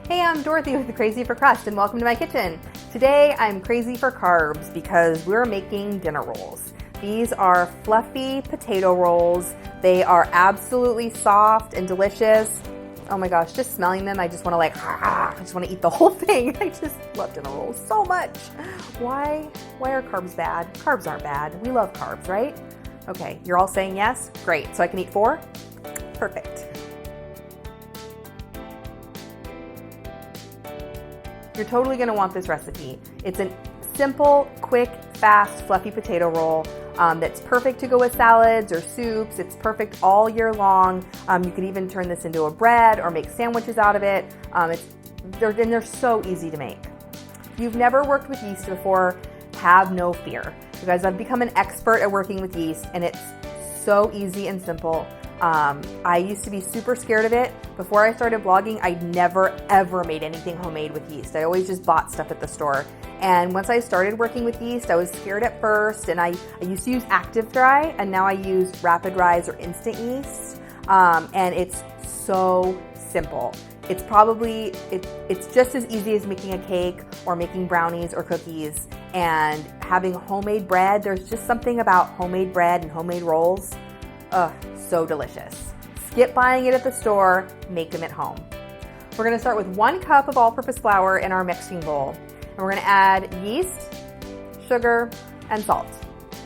Hey, I'm Dorothy with Crazy for Crust and welcome to my kitchen. Today I'm crazy for carbs because we're making dinner rolls. These are fluffy potato rolls. They are absolutely soft and delicious. Oh my gosh, just smelling them, I just want to I just want to eat the whole thing. I just love dinner rolls so much. Why are carbs bad? Carbs aren't bad. We love carbs, right? Okay, you're all saying yes? Great, so I can eat 4? Perfect. You're totally gonna want this recipe. It's a simple, quick, fast, fluffy potato roll that's perfect to go with salads or soups. It's perfect all year long. You could even turn this into a bread or make sandwiches out of it. They're so easy to make. If you've never worked with yeast before, have no fear. You guys, I've become an expert at working with yeast and it's so easy and simple. I used to be super scared of it. Before I started blogging, I never ever made anything homemade with yeast. I always just bought stuff at the store. And once I started working with yeast, I was scared at first, and I used to use Active Dry, and now I use Rapid Rise or instant yeast. And it's so simple. It's probably, it's just as easy as making a cake or making brownies or cookies. And having homemade bread, there's just something about homemade bread and homemade rolls. So delicious. Skip buying it at the store, make them at home. We're gonna start with 1 cup of all-purpose flour in our mixing bowl. And we're gonna add yeast, sugar, and salt.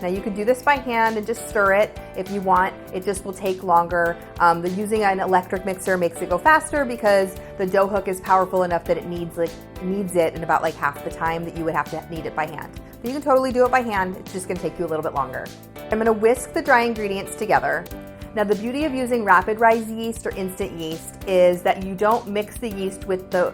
Now you can do this by hand and just stir it if you want. It just will take longer. Using an electric mixer makes it go faster because the dough hook is powerful enough that it needs it in about half the time that you would have to knead it by hand. But you can totally do it by hand. It's just gonna take you a little bit longer. I'm gonna whisk the dry ingredients together. Now the beauty of using Rapid Rise yeast or instant yeast is that you don't mix the yeast with the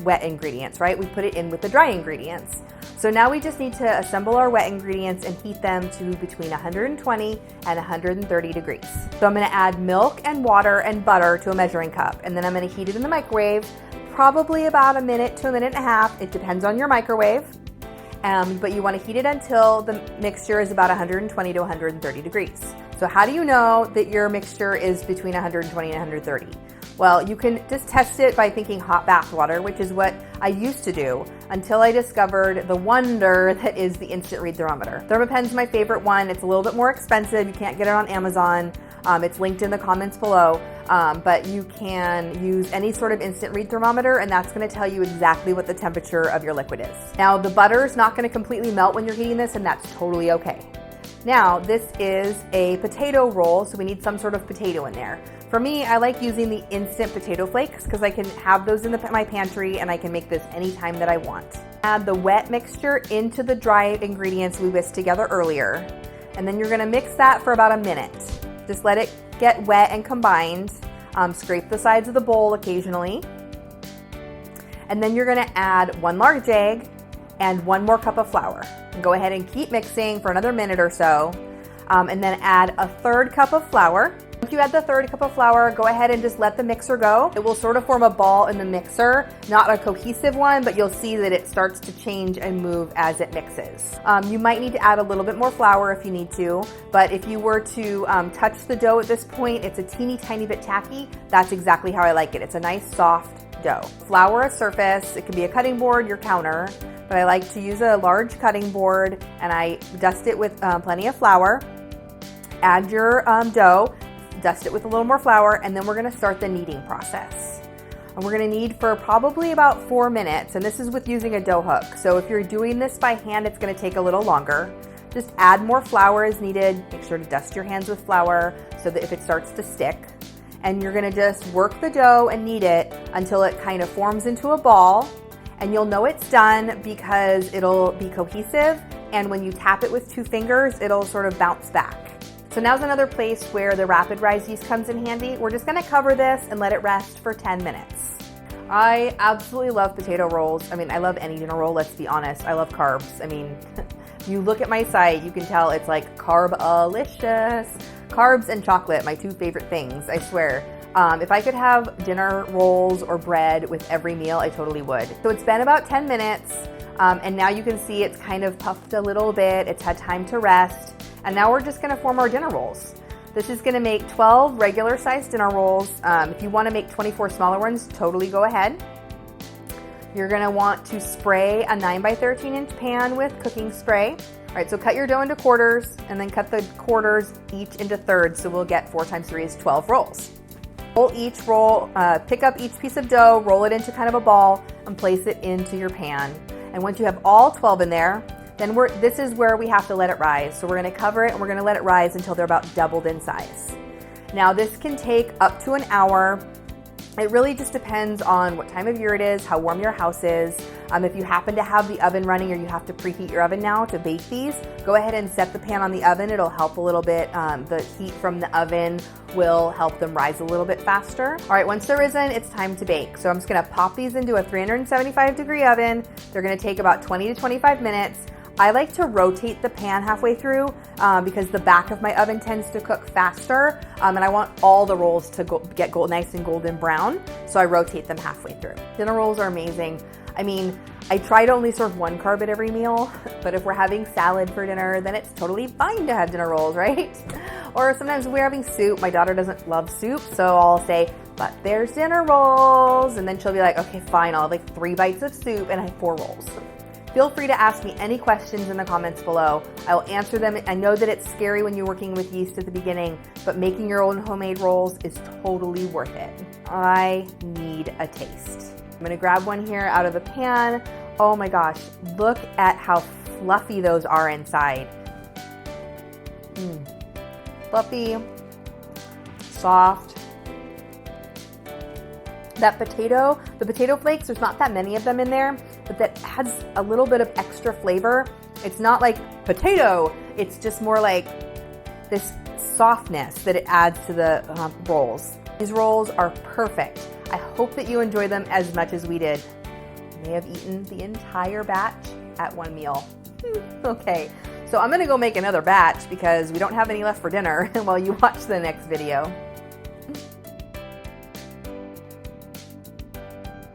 wet ingredients, right? We put it in with the dry ingredients. So now we just need to assemble our wet ingredients and heat them to between 120 and 130 degrees. So I'm gonna add milk and water and butter to a measuring cup, and then I'm gonna heat it in the microwave, probably about 1 minute to 1.5 minutes. It depends on your microwave. But you want to heat it until the mixture is about 120 to 130 degrees. So how do you know that your mixture is between 120 and 130? Well, you can just test it by thinking hot bath water, which is what I used to do until I discovered the wonder that is the instant read thermometer. ThermaPen's my favorite one. It's a little bit more expensive. You can't get it on Amazon. It's linked in the comments below. But you can use any sort of instant read thermometer, and that's going to tell you exactly what the temperature of your liquid is. Now, the butter is not going to completely melt when you're heating this, and that's totally okay. Now, this is a potato roll, so we need some sort of potato in there. For me, I like using the instant potato flakes because I can have those in my pantry and I can make this anytime that I want. Add the wet mixture into the dry ingredients we whisked together earlier, and then you're going to mix that for about 1 minute. Just let it get wet and combined. Scrape the sides of the bowl occasionally. And then you're gonna add 1 large egg and 1 more cup of flour. And go ahead and keep mixing for another minute or so. And then add 1/3 cup of flour. Once you add the 1/3 cup of flour, go ahead and just let the mixer go. It will sort of form a ball in the mixer, not a cohesive one, but you'll see that it starts to change and move as it mixes. You might need to add a little bit more flour if you need to, but if you were to touch the dough at this point, it's a teeny tiny bit tacky. That's exactly how I like it. It's a nice soft dough. Flour a surface. It can be a cutting board, your counter, but I like to use a large cutting board and I dust it with plenty of flour. Add your dough. Dust it with a little more flour, and then we're gonna start the kneading process. And we're gonna knead for probably about 4 minutes, and this is with using a dough hook. So if you're doing this by hand, it's gonna take a little longer. Just add more flour as needed. Make sure to dust your hands with flour so that if it starts to stick. And you're gonna just work the dough and knead it until it kind of forms into a ball. And you'll know it's done because it'll be cohesive, and when you tap it with 2 fingers, it'll sort of bounce back. So now's another place where the Rapid Rise yeast comes in handy. We're just gonna cover this and let it rest for 10 minutes. I absolutely love potato rolls. I mean, I love any dinner roll, let's be honest. I love carbs. I mean, you look at my site, you can tell it's like carb-alicious. Carbs and chocolate, my 2 favorite things, I swear. If I could have dinner rolls or bread with every meal, I totally would. So it's been about 10 minutes, and now you can see it's kind of puffed a little bit. It's had time to rest. And now we're just gonna form our dinner rolls. This is gonna make 12 regular sized dinner rolls. If you wanna make 24 smaller ones, totally go ahead. You're gonna want to spray a 9 by 13 inch pan with cooking spray. All right, so cut your dough into quarters and then cut the quarters each into thirds. So we'll get 4 times 3 is 12 rolls. Pick up each piece of dough, roll it into kind of a ball and place it into your pan. And once you have all 12 in there, then this is where we have to let it rise. So we're gonna cover it and we're gonna let it rise until they're about doubled in size. Now this can take up to an hour. It really just depends on what time of year it is, how warm your house is. If you happen to have the oven running or you have to preheat your oven now to bake these, go ahead and set the pan on the oven. It'll help a little bit. The heat from the oven will help them rise a little bit faster. All right, once they're risen, it's time to bake. So I'm just gonna pop these into a 375-degree oven. They're gonna take about 20 to 25 minutes. I like to rotate the pan halfway through because the back of my oven tends to cook faster and I want all the rolls to get nice and golden brown, so I rotate them halfway through. Dinner rolls are amazing. I mean, I try to only serve 1 carb at every meal, but if we're having salad for dinner, then it's totally fine to have dinner rolls, right? Or sometimes we're having soup. My daughter doesn't love soup, so I'll say, but there's dinner rolls, and then she'll be like, okay, fine, I'll have like 3 bites of soup and I have 4 rolls. Feel free to ask me any questions in the comments below. I will answer them. I know that it's scary when you're working with yeast at the beginning, but making your own homemade rolls is totally worth it. I need a taste. I'm gonna grab one here out of the pan. Oh my gosh, look at how fluffy those are inside. Fluffy, soft. That potato, the potato flakes, there's not that many of them in there, but that adds a little bit of extra flavor. It's not like potato, it's just more like this softness that it adds to the rolls. These rolls are perfect. I hope that you enjoy them as much as we did. I may have eaten the entire batch at one meal. Okay, so I'm gonna go make another batch because we don't have any left for dinner while you watch the next video.